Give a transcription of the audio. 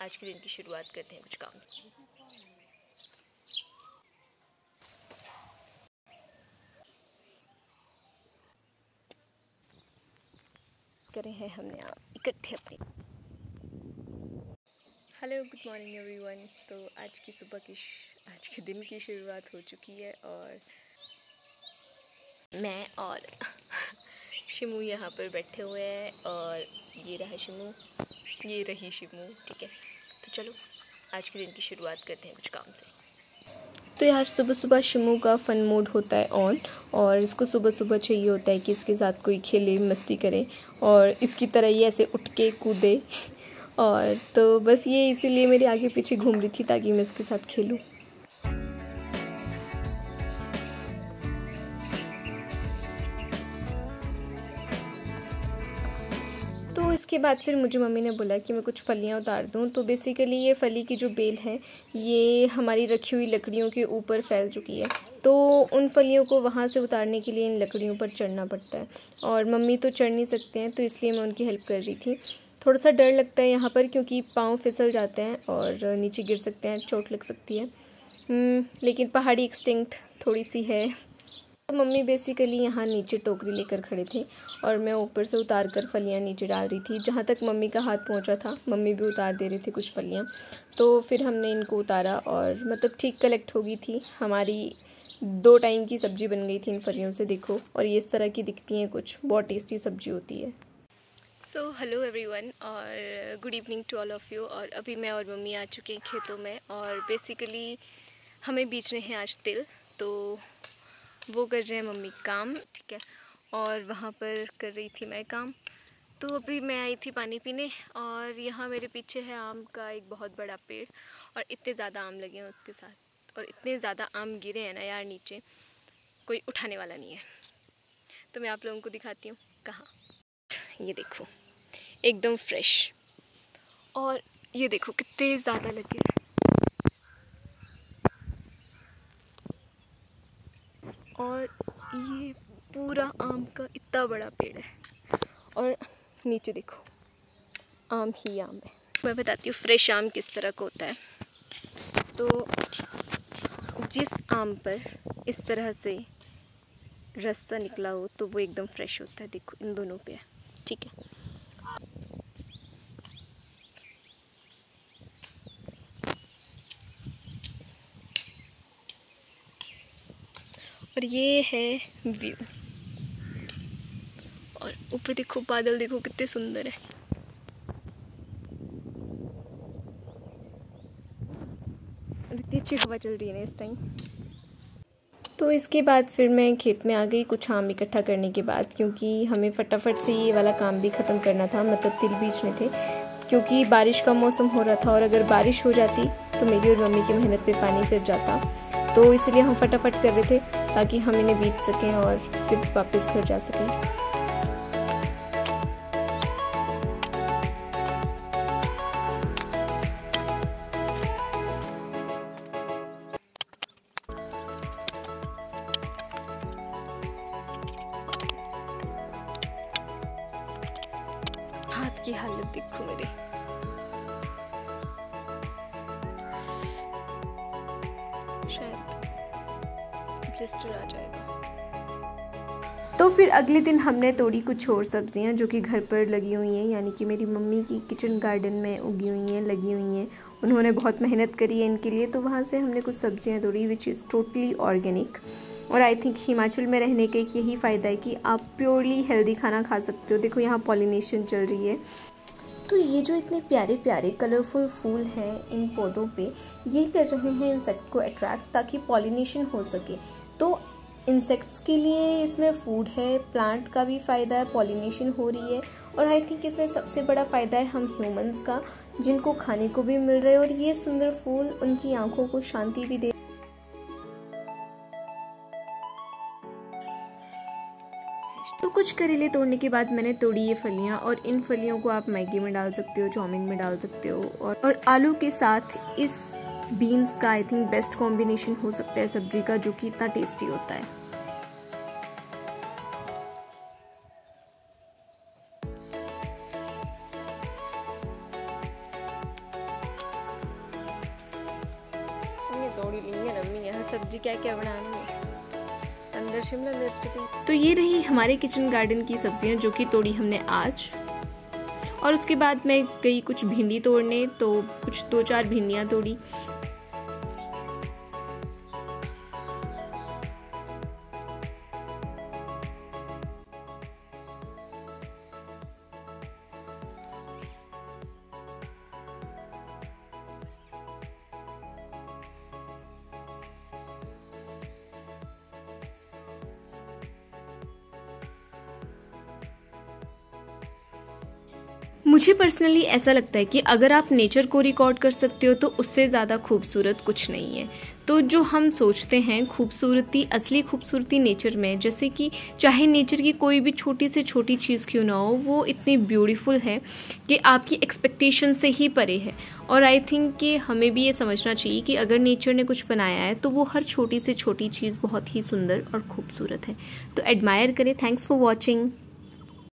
आज के दिन की शुरुआत करते हैं कुछ काम से। करे हैं हमने आप इकट्ठे अपने। Hello, good morning everyone. तो आज के दिन की शुरुआत हो चुकी है और मैं और शिमू यहाँ पर बैठे हुए हैं और ये रहा शिमू, ये रही शिमू। ठीक है, तो चलो आज के दिन की शुरुआत करते हैं कुछ काम से। तो यार सुबह सुबह शिमू का फ़न मोड होता है ऑन और इसको सुबह सुबह चाहिए होता है कि इसके साथ कोई खेले, मस्ती करे और इसकी तरह ये ऐसे उठ के कूदे। और तो बस ये इसीलिए मेरे आगे पीछे घूम रही थी ताकि मैं इसके साथ खेलूं। तो इसके बाद फिर मुझे मम्मी ने बोला कि मैं कुछ फलियां उतार दूं। तो बेसिकली ये फली की जो बेल है ये हमारी रखी हुई लकड़ियों के ऊपर फैल चुकी है, तो उन फलियों को वहाँ से उतारने के लिए इन लकड़ियों पर चढ़ना पड़ता है और मम्मी तो चढ़ नहीं सकते हैं, तो इसलिए मैं उनकी हेल्प कर रही थी। थोड़ा सा डर लगता है यहाँ पर क्योंकि पाँव फिसल जाते हैं और नीचे गिर सकते हैं, चोट लग सकती है। लेकिन पहाड़ी एक्सटिंक्ट थोड़ी सी है। तो मम्मी बेसिकली यहाँ नीचे टोकरी लेकर खड़े थे और मैं ऊपर से उतार कर फलियाँ नीचे डाल रही थी। जहाँ तक मम्मी का हाथ पहुँचा था मम्मी भी उतार दे रही थी कुछ फलियाँ। तो फिर हमने इनको उतारा और मतलब ठीक कलेक्ट हो गई थी। हमारी 2 टाइम की सब्ज़ी बन गई थी इन फलियों से, देखो। और ये इस तरह की दिखती हैं, कुछ बहुत टेस्टी सब्ज़ी होती है। सो हेलो एवरीवन और good evening to all of you. और अभी मैं और मम्मी आ चुके हैं खेतों में और बेसिकली हमें बीचने हैं आज तिल, तो वो कर रहे हैं मम्मी काम। ठीक है, और वहाँ पर कर रही थी मैं काम। तो अभी मैं आई थी पानी पीने और यहाँ मेरे पीछे है आम का एक बहुत बड़ा पेड़ और इतने ज़्यादा आम लगे हैं उसके साथ, और इतने ज़्यादा आम गिरे हैं ना यार, नीचे कोई उठाने वाला नहीं है। तो मैं आप लोगों को दिखाती हूँ कहाँ। ये देखो एकदम फ्रेश, और ये देखो कितने ज़्यादा लगे हैं। और ये पूरा आम का इतना बड़ा पेड़ है और नीचे देखो आम ही आम है। मैं बताती हूँ फ्रेश आम किस तरह का होता है। तो जिस आम पर इस तरह से रस्सा निकला हो तो वो एकदम फ्रेश होता है। देखो इन दोनों पे है, ठीक है। और ये है व्यू, और ऊपर देखो बादल, देखो कितने सुंदर है। और इतनी अच्छी हवा चल रही है ना इस टाइम। तो इसके बाद फिर मैं खेत में आ गई कुछ आम इकट्ठा करने के बाद, क्योंकि हमें फटाफट से ये वाला काम भी ख़त्म करना था, मतलब तिल बीजने थे। क्योंकि बारिश का मौसम हो रहा था और अगर बारिश हो जाती तो मेरी और मम्मी की मेहनत पे पानी फिर जाता, तो इसलिए हम फटाफट कर रहे थे ताकि हम इन्हें बीज सकें और फिर वापस घर जा सकें। हाथ की हालत देखो मेरी। शायद ब्लिस्टर आ जाएगा। तो फिर अगले दिन हमने तोड़ी कुछ और सब्जियां जो कि घर पर लगी हुई हैं, यानी कि मेरी मम्मी की किचन गार्डन में उगी हुई हैं, लगी हुई हैं। उन्होंने बहुत मेहनत करी है इनके लिए, तो वहाँ से हमने कुछ सब्जियां तोड़ी विच इज़ टोटली ऑर्गेनिक। और आई थिंक हिमाचल में रहने का एक यही फ़ायदा है कि आप प्योरली हेल्दी खाना खा सकते हो। देखो यहाँ पॉलिनेशन चल रही है। तो ये जो इतने प्यारे प्यारे कलरफुल फूल हैं इन पौधों पे, ये कर रहे हैं इंसेक्ट को अट्रैक्ट ताकि पॉलिनेशन हो सके। तो इंसेक्ट्स के लिए इसमें फूड है, प्लांट का भी फ़ायदा है, पॉलिनेशन हो रही है, और आई थिंक इसमें सबसे बड़ा फ़ायदा है हम ह्यूमंस का, जिनको खाने को भी मिल रहा है और ये सुंदर फूल उनकी आंखों को शांति भी दे। तो कुछ करेले तोड़ने के बाद मैंने तोड़ी ये फलियाँ, और इन फलियों को आप मैगी में डाल सकते हो, चाउमीन में डाल सकते हो, और आलू के साथ इस बीन्स का आई थिंक बेस्ट कॉम्बिनेशन हो सकता है सब्जी का, जो कि इतना टेस्टी होता है। तोड़ी ली है अम्मी यहाँ सब्जी क्या क्या बनानी है। अंदर शिमला मिर्च भी। तो ये रही हमारे किचन गार्डन की सब्जियां जो कि तोड़ी हमने आज। और उसके बाद मैं गई कुछ भिंडी तोड़ने, तो कुछ 2-4 भिंडियाँ तोड़ी। मुझे पर्सनली ऐसा लगता है कि अगर आप नेचर को रिकॉर्ड कर सकते हो तो उससे ज़्यादा खूबसूरत कुछ नहीं है। तो जो हम सोचते हैं खूबसूरती, असली खूबसूरती नेचर में, जैसे कि चाहे नेचर की कोई भी छोटी से छोटी चीज़ क्यों ना हो, वो इतनी ब्यूटीफुल है कि आपकी एक्सपेक्टेशन से ही परे है। और आई थिंक कि हमें भी ये समझना चाहिए कि अगर नेचर ने कुछ बनाया है तो वो हर छोटी से छोटी चीज़ बहुत ही सुंदर और खूबसूरत है। तो एडमायर करें। Thanks for watching.